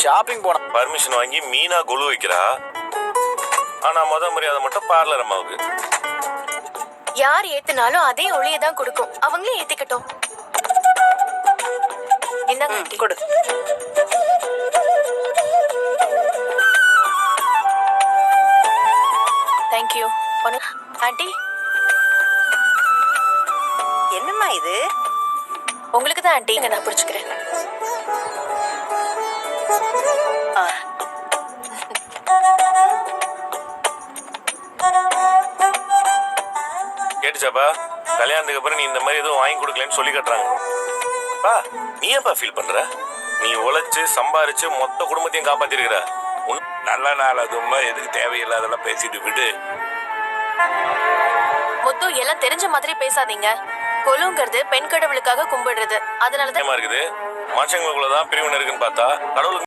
Shopping போன permission வாங்கி மீனா கொலு வைக்கிறா. ஆனா மரியாதை மட்டும் பார்லர் அம்மாவுக்கு. யார் ஏத்துனாலும் அதே ஒளியை தான் கொடுக்கும். அவங்களே ஏத்திக்கட்டும். இந்தாங்க ஆண்டி. கொடு. தேங்க்யூ. ஆண்டி, என்னம்மா இது? உங்களுக்கு தான் ஆண்டி. நான் பிடிச்சுக்கிறேன். கேட்டுச்சாப்பா? கல்யாணத்துக்கு அப்புறம் நீ இந்த மாதிரி எதுவும் வாங்கி கொடுக்கலன்னு சொல்லி கட்டுறாங்க. பா, நீ ஏப்பா ஃபீல் பண்ற? நீ உழைச்சு சம்பாரிச்சு மொத்த குடும்பத்தையும் காப்பாத்திருக்கிற. நல்ல நாள் அதுமா எதுக்கு தேவையில்லாதெல்லாம் பேசிட்டு விடு. முத்து, எல்லாம் தெரிஞ்ச மாதிரி பேசாதீங்க. கொலுங்கிறது பெண் கடவுளுக்காக கும்பிடுறது. அதனாலதான் இருக்குது. மனுஷங்களுக்குள்ளதான் பிரிவினை இருக்குன்னு பார்த்தா கடவுளுக்கு